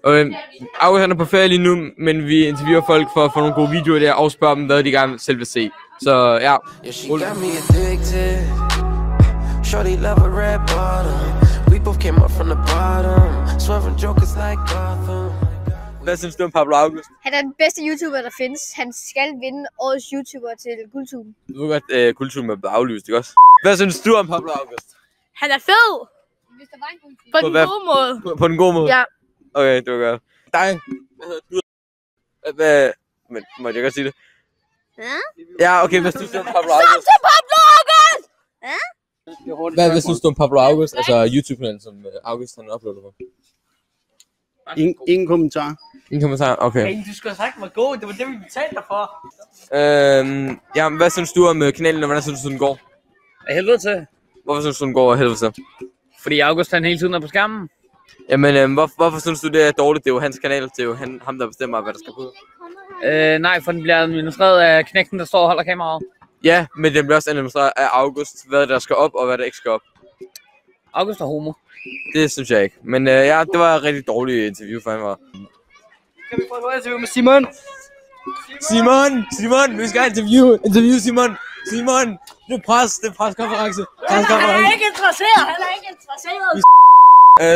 August han er på ferie lige nu, men vi interviewer folk for at få nogle gode videoer der og spørge dem, hvad de gerne selv vil se. Så ja. Hvad synes du om Pablo August? Han er den bedste YouTuber, der findes. Han skal vinde årets YouTuber til Guldtuben. Du ved godt, Guldtuben er blevet aflyst, ikke også? Hvad synes du om Pablo August? Han er fed! Hvis der var en på den gode måde. På den gode måde? Ja. Okay, det var godt. Dig? Hvad hedder du? Men må jeg godt sige det? Ja? Ja, okay, hvad synes du om Pablo August? Så Pablo August! Ja? Hvad synes du om Pablo August? Altså YouTube-kanalen, som August han uploader på? Ingen kommentar. Ingen kommentar, okay. Hey, du skulle have sagt, den var god. Det var det, vi betalte dig for. Ja, hvad synes du om kanalen, og hvordan synes du, den går? Af helvede til. Hvorfor synes du, den går af helvede til? Fordi August han hele tiden er på skærmen. Jamen, hvorfor synes du, det er dårligt? Det er jo hans kanal, det er jo ham, der bestemmer, hvad der skal på. Nej, for den bliver administreret af knægten, der står og holder kameraet. Ja, men den bliver også administreret af August, hvad der skal op, og hvad der ikke skal op. August er homo. Det synes jeg ikke. Men ja, det var et rigtig dårligt interview for han var. Kan vi få et interview med Simon? Simon, vi skal have interview Simon, det er preskonference. Han er ikke interesseret,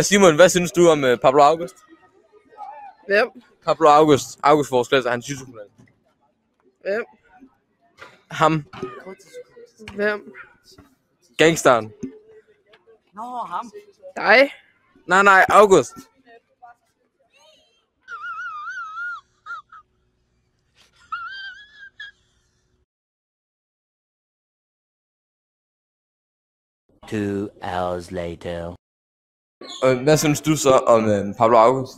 Simon, hvad synes du om Pablo August? Hvem? Pablo August vores klasse, hans YouTube-kanal. Hvem? Ham. Hvem? Gangsteren. Nå, ham. Dig? Nej, August. Two hours later. Hvad synes du så om Pablo August?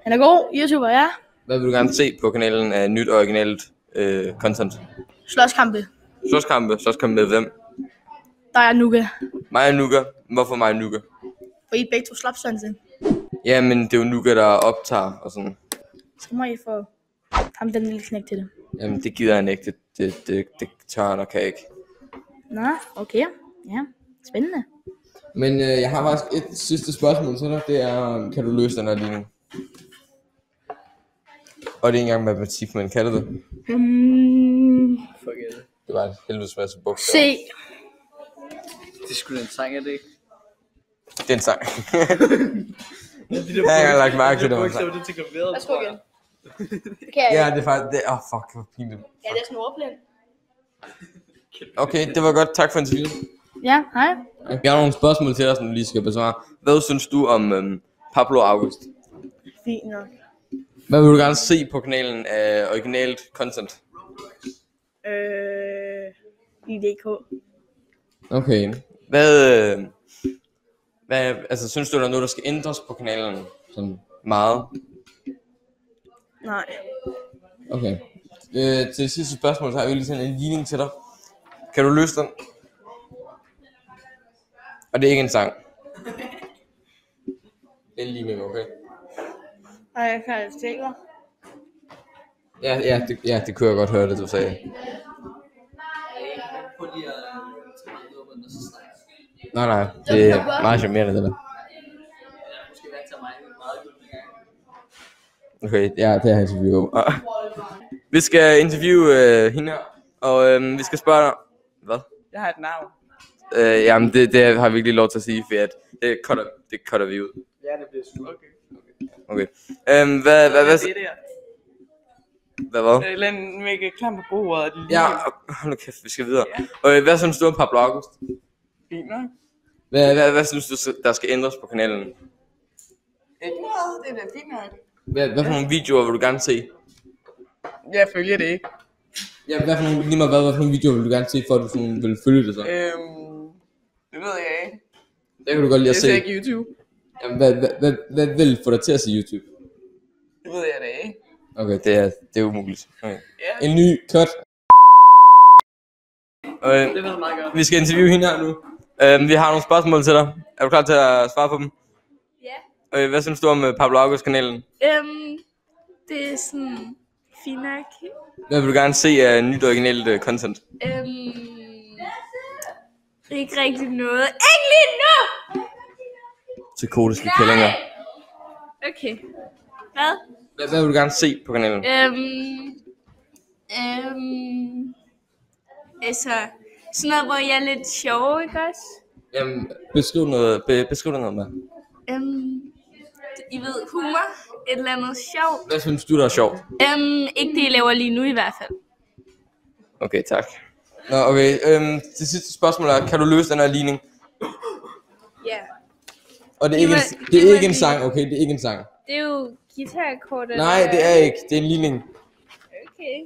Han er god YouTuber, ja. Hvad vil du gerne se på kanalen af nyt og originalt content? Slåskampe. Slåskampe med hvem? Der er Nuka. Mig og Nuka. Hvorfor mig og Nuka? For I begge to slapsvanse. Ja, men det er jo Nuka, der optager og sådan. Så må I få ham den lille knæk til det. Jamen, det gider han ikke. Det tør han og kan ikke. Nå, okay. Ja, spændende. Men jeg har faktisk et sidste spørgsmål til dig. Det er, kan du løse den her ligning? Og det er ikke engang matematik, men kan du det? Det var et helvedes masse bogstaver. Se. Det er sgu da en sang, er det ikke? Det er en sang. Jeg har lagt mærke til det. Værsgo igen. Ja, det er faktisk... fuck, hvor pinligt. Ja, det er sådan en ordplan. Okay, det var godt. Tak for interviewet. Ja, hej. Jeg har nogle spørgsmål til dig, som du lige skal besvare. Hvad synes du om Pablo August? Fint nok. Hvad vil du gerne se på kanalen af originalt content? IDK. Okay. Hvad, altså synes du, der er noget, der skal ændres på kanalen? Sådan meget? Nej. Okay. Til sidste spørgsmål, så har vi lige sådan en ligning til dig. Kan du løse den? Og det er ikke en sang. Det er en ligning, okay? Og jeg kan stikker. Ja, det kunne jeg godt høre, det du sagde. Nej, det er meget charmerende, det der. Okay, ja, det er hans interview. Vi skal interviewe hende her, og vi skal spørge dig. Hvad? Jeg har et navn. Jamen, det har vi ikke lige lov til at sige, for at det cutter vi ud. Ja, det bliver sgu. Okay. Hvad? Hvad? Det er en mega klam på bordet. Ja, hold nu kæft, vi skal videre. Og hvad synes du om Pablo August? Fint nok. Hvad synes du, der skal ændres på kanalen? Ikke noget, det er da fint nok. Hvad for nogle videoer vil du gerne se? Jeg følger det ikke. Ja, hvad for nogle videoer vil du gerne se, for at du sådan vil følge det så? Det ved jeg ikke. Det kan du godt lide at se. Jeg ser ikke YouTube. Jamen, hvad vil få dig til at se YouTube? Det ved jeg da ikke. Okay, det er umuligt. Okay. Ja. En ny cut. Det ved jeg meget godt. Vi skal interviewe hende her nu. Vi har nogle spørgsmål til dig. Er du klar til at svare på dem? Ja. Hvad synes du om Pablo August-kanalen? Det er sådan fint nok. Hvad vil du gerne se af nyt originalt content? Ikke rigtig noget. Ikke lige nu! Psykotiske kællinger. Okay. Hvad? Hvad vil du gerne se på kanalen? Altså, sådan noget, hvor jeg er lidt sjov, ikke også? Jamen, beskriv noget med. I ved, humor, et eller andet sjovt. Hvad synes du, der er sjovt? Ikke det, jeg laver lige nu i hvert fald. Okay, tak. Nå, okay. Det sidste spørgsmål er, kan du løse den her ligning? Ja. Og det er ikke, det er ikke en sang, okay? Det er ikke en sang. Det er jo guitarkort. Nej, det er ikke. Det er en ligning. Okay.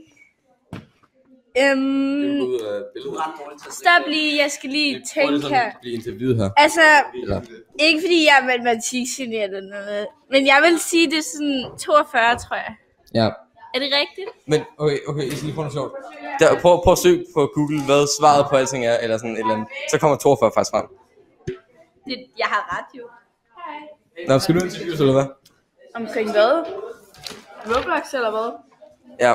Stop lige, jeg skal lige tænke her. Blive interviewet her. Altså, Eller? ikke fordi jeg er matematikgenier eller noget, men jeg vil sige, det er sådan 42, tror jeg. Ja. Er det rigtigt? Men okay, I skal lige få noget sjovt. Prøv at søge på Google, hvad svaret på alting er, eller sådan et eller andet. Så kommer 42 faktisk frem. Jeg har ret jo. Nå, skal du interviews, eller hvad? Omkring hvad? Roblox eller hvad? Ja.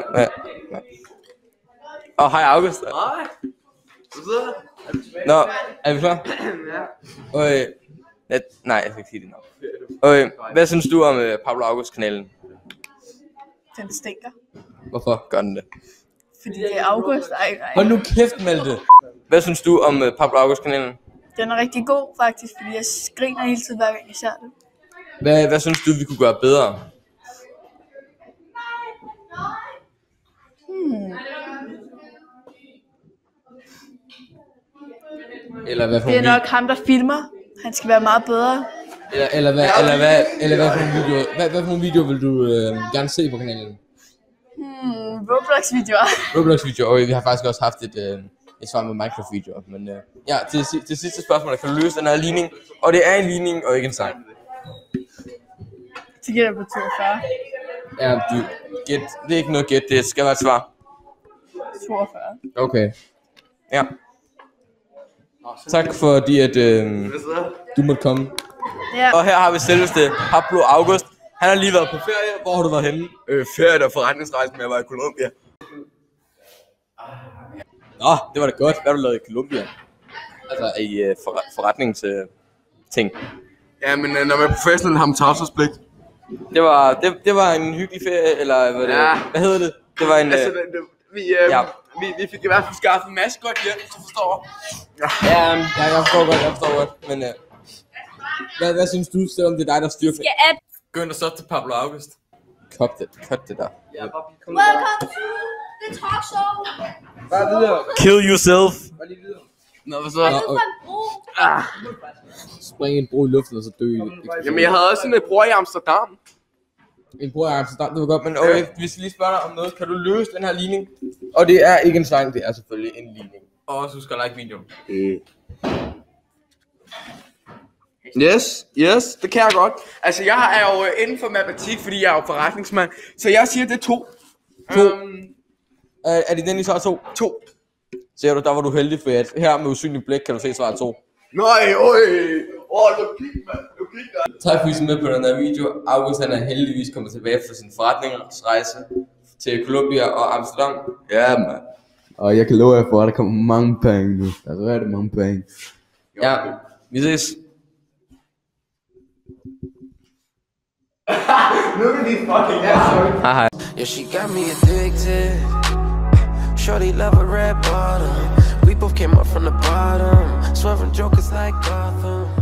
Og hej August. Hej. Nå, er vi klar? Okay. Nej, jeg fik sige det nok. Okay, hvad synes du om Pablo August-kanalen? Den stinker. Hvorfor gør den det? Fordi det er August. Ej. Hold nu kæft, Malte. Hvad synes du om Pablo August-kanalen? Den er rigtig god, faktisk, fordi jeg griner hele tiden, hver gang jeg ser det. Hvad synes du, vi kunne gøre bedre? Eller hvad for Det er nok ham, der filmer. Han skal være meget bedre. Eller hvad for nogle videoer? Hvad for nogle videoer vil du gerne se på kanalen? Roblox-videoer. Roblox-videoer, og vi har faktisk også haft et svar med Minecraft-videoer. Men ja, det sidste spørgsmål er, kan du løse den her ligning? Og det er en ligning, og ikke en sang. Det gælder på 42. Ja, det er ikke noget gæt, det skal være et svar. 42. Okay. Ja. Tak fordi at du måtte komme. Ja. Og her har vi selveste Pablo August. Han har lige været på ferie. Hvor har du været henne? Ferie og forretningsrejse, men jeg var i Colombia. Nå, det var da godt. Hvad har du lavet i Colombia? Altså i forretningsting. Ja, men når man er professionel, har man tavshedspligt. Det var en hyggelig ferie, eller hvad, Ja. hvad hedder det? Det var en... Altså, vi fik i hvert fald skaffet en masse godt hjem, hvis du forstår. Ja, jeg forstår godt, men hvad synes du, selvom det er dig, der styrer? Gå ind og så til Pablo August. Cut det der. Welcome to the talk show. Bare videre. Kill yourself. Bare lige videre. Nå, hvad så? Spring en bro i luften, og så dø i det. Jamen, jeg havde også en bror i Amsterdam. En bror i Amsterdam, det var godt, men okay, vi skal lige spørge dig om noget. Kan du løse den her ligning? Og det er ikke en sang, det er selvfølgelig en ligning. Og også husk at like videoen. Yes, det kan jeg godt. Altså, jeg er jo inden for matematik, fordi jeg er jo forretningsmand. Så jeg siger, det er 2. Er det den, I så er 2? 2. Ser du, der var du heldig, for at her med usynlig blik kan du se svaret 2. Nej, du kig, mand. Tak for at I med på den her video. August han er heldigvis kommet tilbage fra sin forretningsrejse til Colombia og Amsterdam. Ja, mand. Og jeg kan love jer for, at der kommer mange penge nu. Der er rigtig mange penge. Ja, vi ses. Look at these fucking assholes. Hej. Yeah, she got me addicted. Shorty love a red bottom. We both came up from the bottom. Swerving jokers like Gotham.